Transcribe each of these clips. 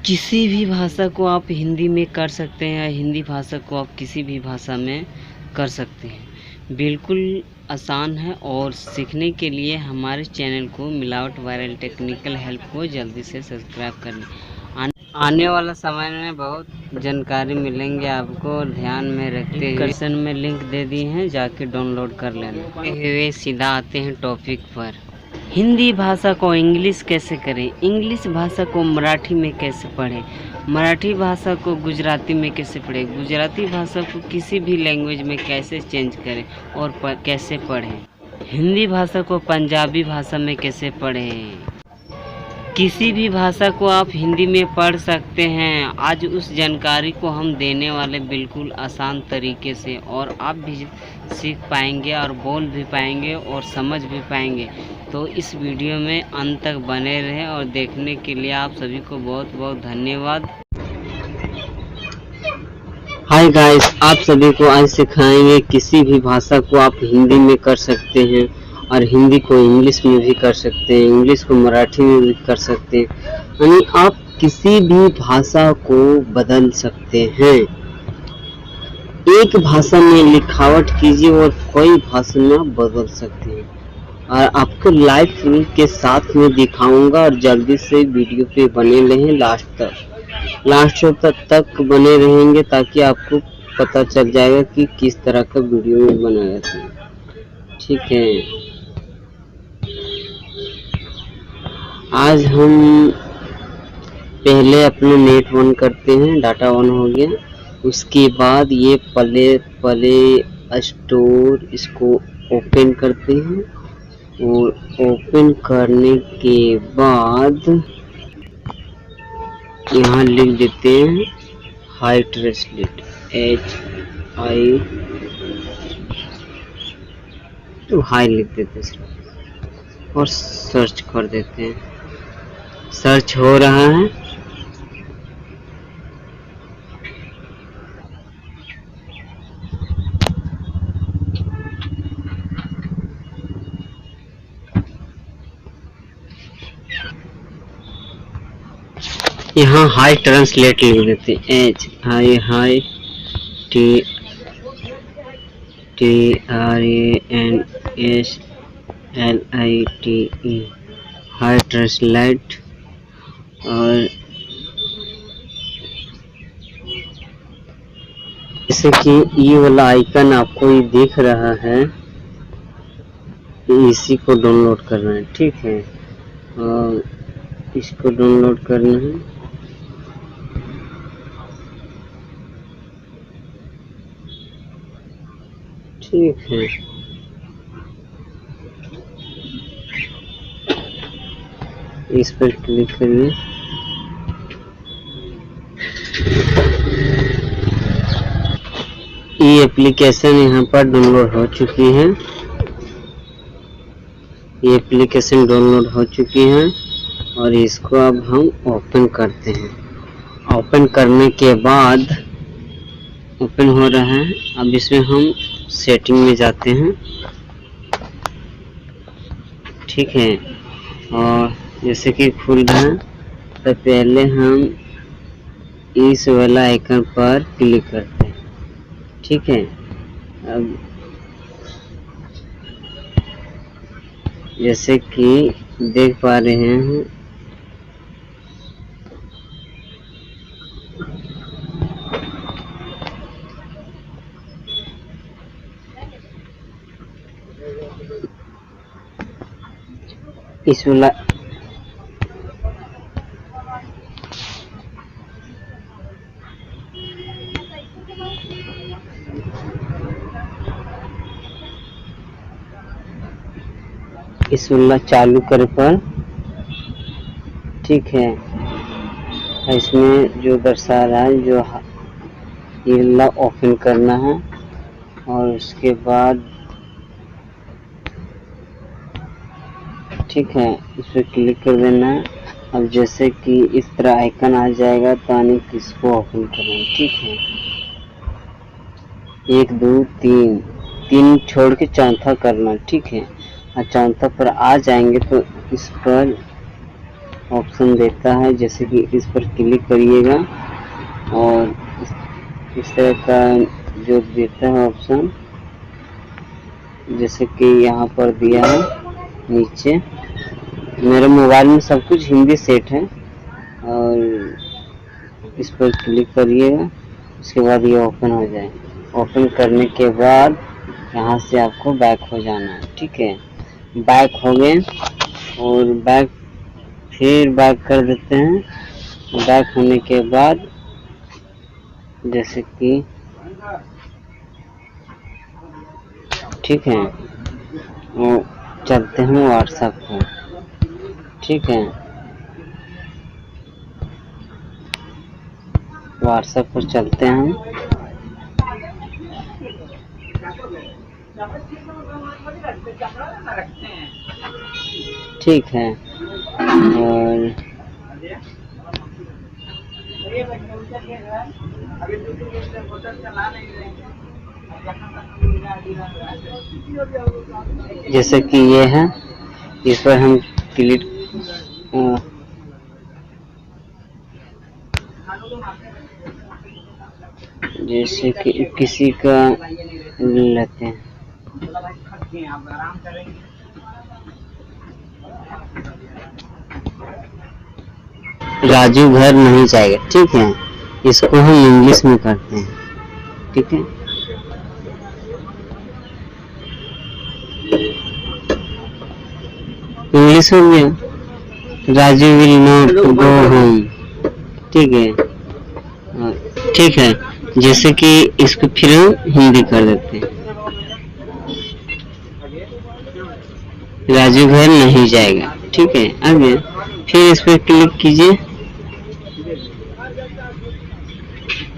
किसी भी भाषा को आप हिंदी में कर सकते हैं या हिंदी भाषा को आप किसी भी भाषा में कर सकते हैं। बिल्कुल आसान है और सीखने के लिए हमारे चैनल को मिलावट वायरल टेक्निकल हेल्प को जल्दी से सब्सक्राइब कर लें। आने वाला समय में बहुत जानकारी मिलेंगे आपको, ध्यान में रखते हुए डिस्क्रिप्शन में लिंक दे दी हैं, जाके डाउनलोड कर लेना। हुए सीधा आते हैं टॉपिक पर। हिंदी भाषा को इंग्लिश कैसे करें, इंग्लिश भाषा को मराठी में कैसे पढ़ें, मराठी भाषा को गुजराती में कैसे पढ़ें, गुजराती भाषा को किसी भी लैंग्वेज में कैसे चेंज करें और कैसे पढ़ें, हिंदी भाषा को पंजाबी भाषा में कैसे पढ़ें। किसी भी भाषा को आप हिंदी में पढ़ सकते हैं। आज उस जानकारी को हम देने वाले बिल्कुल आसान तरीके से, और आप भी सीख पाएंगे और बोल भी पाएंगे और समझ भी पाएंगे। तो इस वीडियो में अंत तक बने रहें और देखने के लिए आप सभी को बहुत बहुत धन्यवाद। हाय गाइस, आप सभी को आज सिखाएंगे किसी भी भाषा को आप हिंदी में कर सकते हैं और हिंदी को इंग्लिश में भी कर सकते हैं, इंग्लिश को मराठी में भी कर सकते हैं। यानी आप किसी भी भाषा को बदल सकते हैं। एक भाषा में लिखावट कीजिए और कोई भाषा में आप बदल सकते हैं। और आपको लाइव प्रूफ के साथ में दिखाऊंगा, और जल्दी से वीडियो पे बने रहें लास्ट तक बने रहेंगे, ताकि आपको पता चल जाएगा कि किस तरह का वीडियो में बनाया था। ठीक है, आज हम पहले अपने नेट ऑन करते हैं। डाटा ऑन हो गया, उसके बाद ये प्ले स्टोर इसको ओपन करते हैं, और ओपन करने के बाद यहाँ लिख देते हैं हाई ट्रांसलेट, HI तो हाई लिख देते हैं और सर्च कर देते हैं। सर्च हो रहा है। यहाँ हाई ट्रांसलेट लिख देते हैं, HI TRANSLITE, हाई ट्रांसलेट। और जैसे कि ये वाला आइकन आपको ये दिख रहा है, इसी को डाउनलोड करना है। ठीक है, और इसको डाउनलोड करना है। ठीक है, इस पर क्लिक करिए। ये एप्लीकेशन यहाँ पर डाउनलोड हो चुकी है। ये एप्लीकेशन डाउनलोड हो चुकी है और इसको अब हम ओपन करते हैं। ओपन करने के बाद ओपन हो रहा है। अब इसमें हम सेटिंग में जाते हैं। ठीक है, और जैसे कि खुल रहा है, तो पहले हम इस वाला आइकन पर क्लिक करते हैं। ठीक है, अब जैसे कि देख पा रहे हैं, इस वाला चालू कर पर। ठीक है, इसमें जो दर्शा रहा है, जो ये ओपन करना है, और उसके बाद ठीक है, इस पर क्लिक कर देना है। अब जैसे कि इस तरह आइकन आ जाएगा, तो यानी किसको ओपन करना है। ठीक है, 1 2 3 छोड़ के चौथा करना। ठीक है, और चौथा पर आ जाएंगे तो इस पर ऑप्शन देता है, जैसे कि इस पर क्लिक करिएगा और इस तरह का जो देता है ऑप्शन, जैसे कि यहाँ पर दिया है नीचे। मेरे मोबाइल में सब कुछ हिंदी सेट है और इस पर क्लिक करिएगा, उसके बाद ये ओपन हो जाए। ओपन करने के बाद यहाँ से आपको बैक हो जाना है, ठीक है। बैक हो गए और फिर बैक कर देते हैं। बैक होने के बाद जैसे कि ठीक है, वो चलते हैं व्हाट्सएप पर, ठीक है। व्हाट्सएप पर चलते हैं, ठीक है। और जैसे कि ये है, इस पर हम क्लिक जैसे कि किसी का लेते हैं, राजू घर नहीं जाएगा, ठीक है। इसको हम इंग्लिश में करते हैं, ठीक है। इंग्लिश हो गया, Raju will not go home, ठीक है। ठीक है, जैसे कि इसको फिर हम हिंदी कर देते हैं, राजू घर नहीं जाएगा, ठीक है। आगे फिर इस पर क्लिक कीजिए,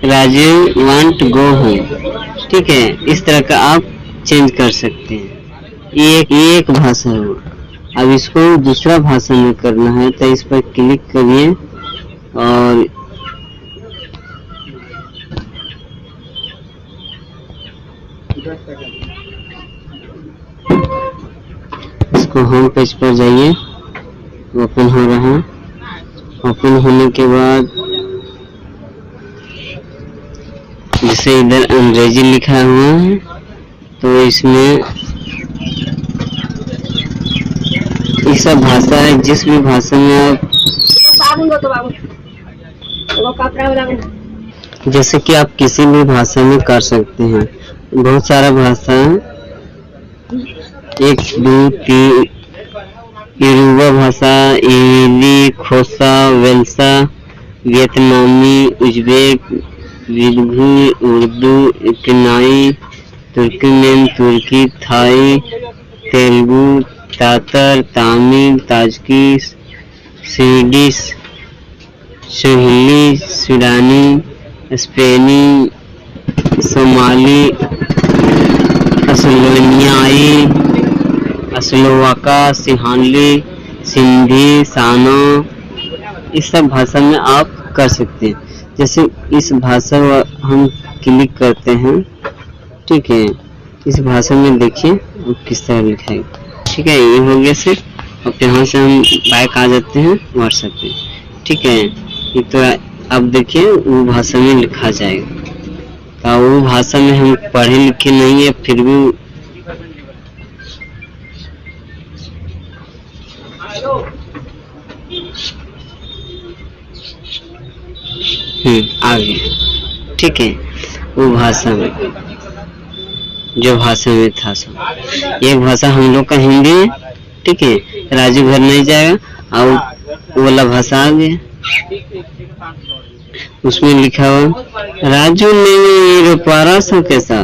राजू वांट गो होम, ठीक है। इस तरह का आप चेंज कर सकते हैं। ये एक भाषा है। अब इसको दूसरा भाषा में करना है तो इस पर क्लिक करिए और इसको होम पेज पर जाइए, ओपन हो रहा है। ओपन होने के बाद जैसे इधर अंग्रेजी लिखा हुआ है तो इसमें ये सब भाषा है, जिस भी भाषा में आप, जैसे कि आप किसी भी भाषा में कर सकते हैं। बहुत सारा भाषा है, 1 2 3 योरूबा भाषा, इली, खोसा, वेल्सा, वियतनामी, उज्बेक, विदर्भी, उर्दू, इकनाई, तुर्कमेन, तुर्की, थाई, तेलुगु, तातर, तमिल, ताजिकी, स्वीडिश, सोहिली, सूडानी, स्पेनी, सोमाली, स्लोवेनियाई, स्लोवाका, सिहानली, सिंधी, सानो, इस सब भाषा में आप कर सकते हैं। जैसे इस भाषा हम क्लिक करते हैं, ठीक है। इस भाषा में देखिए किस तरह लिखा है, ठीक है। ये हो गया सिर्फ। अब यहाँ से हम बैक आ जाते हैं व्हाट्सएप पे, ठीक है। ये तो अब देखिए वो भाषा में लिखा जाएगा, तो वो भाषा में हम पढ़े लिखे नहीं है, फिर भी आ गया, ठीक है। वो भाषा में जो भाषा में था सब, एक भाषा हम लोग का हिंदी है, ठीक है। राजू घर नहीं जाएगा और वो वाला भाषा आ गया, उसमें लिखा हुआ राजू नहीं ये पारा सा कैसा,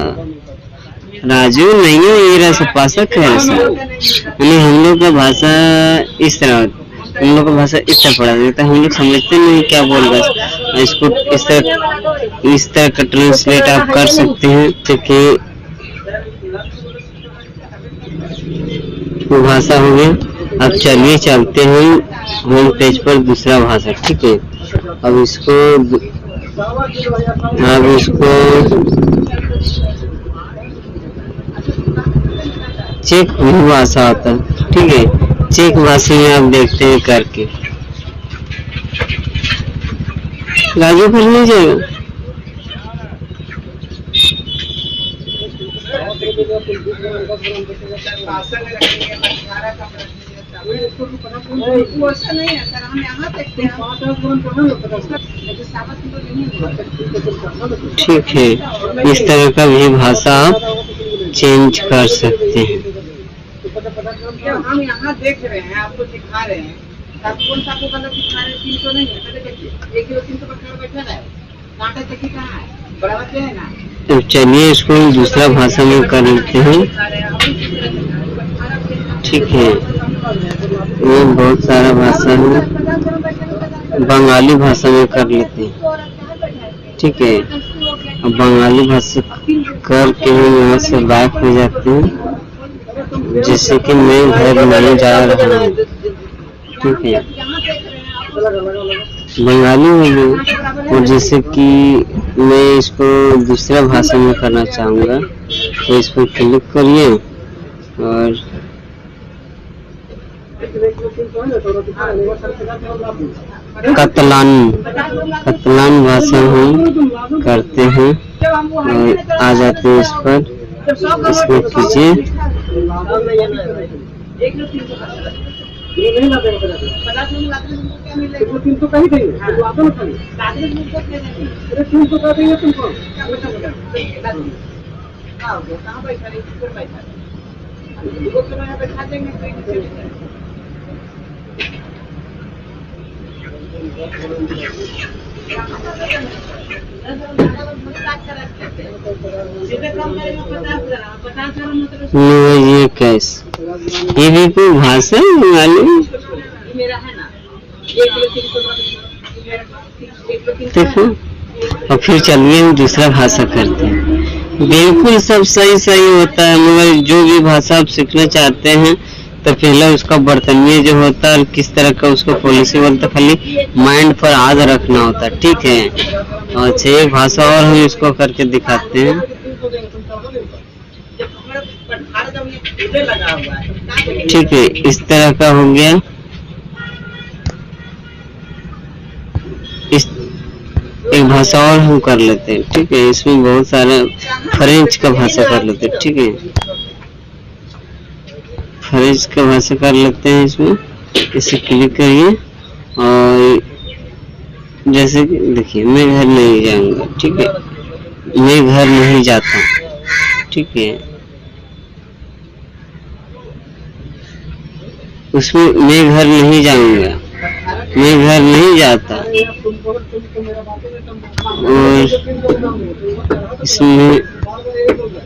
राजू नहीं है ये रस पासा कैसा। यानी हम लोग का भाषा इस तरह, हम लोग का भाषा इस तरह पढ़ा जाता है, हम लोग समझते नहीं क्या बोल रहा है। इसको इस तरह का ट्रांसलेट आप कर सकते हैं, क्योंकि वो भाषा हो गया। अब चलिए चलते हैं होम पेज पर दूसरा भाषा, ठीक है। अब इसको चेक भाषा होता है, ठीक है। चेक भाषा में आप देखते हैं करके, गाजीपुर नहीं जाएगा। ठीक है, इस तरह का भी भाषा आप चेंज कर सकते हैं। हम यहाँ देख रहे हैं, आपको दिखा रहे हैं, कौन सा आपको गलत दिखा रहे हैं? 300 नहीं है, पहले देखिए 1 किलो 300 पर बैठा है, कांटा चक्की कहाँ है, बड़ा बच्चे है ना। तो चलिए इसको दूसरा भाषा में कर लेते हैं। ठीक है, ये बहुत सारा भाषा है, बंगाली भाषा में कर लेते हैं। ठीक है, अब बंगाली भाषा करके हम यहाँ से बैक हो जाते हैं। जैसे कि मैं घर नहीं जा रहा हूँ। ठीक है, बंगाली में और जैसे कि मैं इसको दूसरा भाषा में करना चाहूँगा, तो इस पर क्लिक करिए और कतलान भाषा हम करते हैं और आ जाते हैं इस पर। इसमें कीजिए, ये कैसे, ये भी कोई भाषा बंगाली देखो। और फिर चलिए हम दूसरा भाषा करते हैं। बिल्कुल सब सही सही होता है, मगर जो भी भाषा आप सीखना चाहते हैं तो पहले उसका बर्तनीय जो होता है, किस तरह का उसको पॉलिसी बोलता, खाली माइंड पर याद रखना होता है। ठीक है, अच्छा एक भाषा और हम इसको करके दिखाते हैं। ठीक है, इस तरह का हो गया। इस एक भाषा और हम कर लेते हैं। ठीक है, इसमें बहुत सारा फ्रेंच का भाषा कर लेते हैं। ठीक है, फ्रेंच का भाषा कर लेते हैं। इसमें इसे क्लिक करिए और जैसे कि देखिए, मैं घर नहीं जाऊंगा। ठीक है, मैं घर नहीं जाता। ठीक है, उसमें मैं घर नहीं जाऊंगा, मैं घर नहीं जाता। और इसमें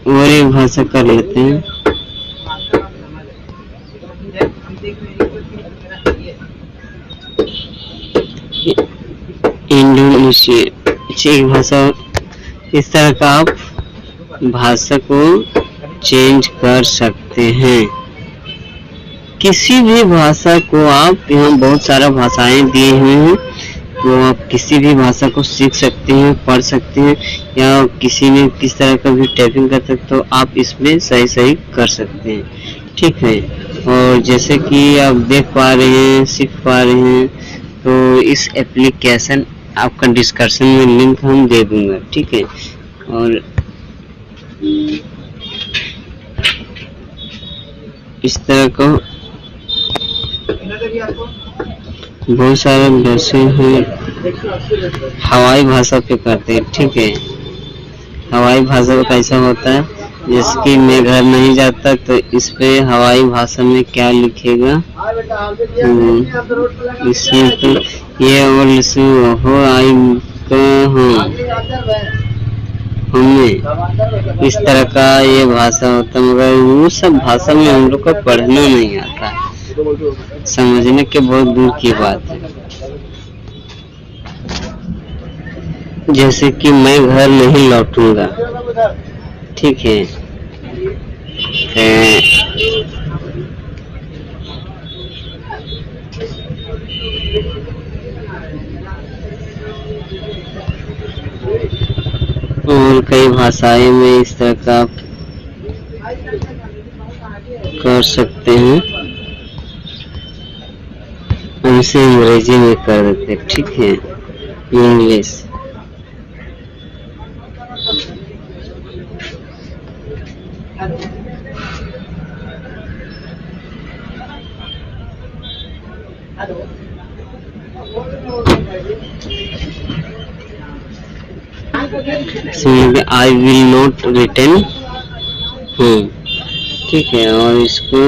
और एक भाषा कर लेते हैं। इंडोनेशिया, एक भाषा। इस तरह का आप भाषा को चेंज कर सकते हैं। किसी भी भाषा को आप, यहाँ बहुत सारा भाषाएं दिए हुए हैं, तो आप किसी भी भाषा को सीख सकते हैं, पढ़ सकते हैं, या किसी में किस तरह का भी टाइपिंग कर सकते, तो आप इसमें सही सही कर सकते हैं। ठीक है, और जैसे कि आप देख पा रहे हैं, सीख पा रहे हैं, तो इस एप्लीकेशन आपका डिस्क्रिप्शन में लिंक हम दे दूंगा। ठीक है, और इस तरह का बहुत सारे वैसे हैं, हवाई भाषा पे करते हैं। ठीक है, हवाई भाषा में कैसा होता है, जैसे कि मैं घर नहीं जाता, तो इस पे हवाई भाषा में क्या लिखेगा, इसमें तो ये और हो आई हमें इस तरह का ये भाषा होता, मगर वो सब भाषा में हम लोग को पढ़ना नहीं आता, समझने के बहुत दूर की बात है। जैसे कि मैं घर नहीं लौटूंगा। ठीक है, और कई भाषाएं में इस तरह का कर सकते हैं। हम इसे अंग्रेजी में कर देते हैं। ठीक है, इंग्लिश। इसमें I will not return home, ठीक है। और इसको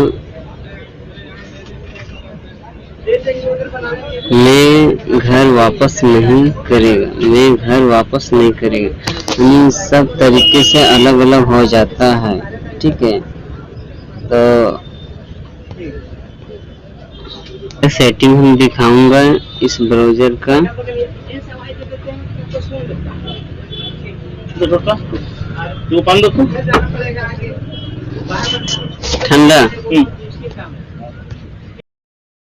मैं घर वापस नहीं करेगा, मैं घर वापस नहीं करेगा। इन सब तरीके से अलग अलग हो जाता है, ठीक है। तो सेटिंग हम दिखाऊंगा इस ब्राउजर का। ठंडा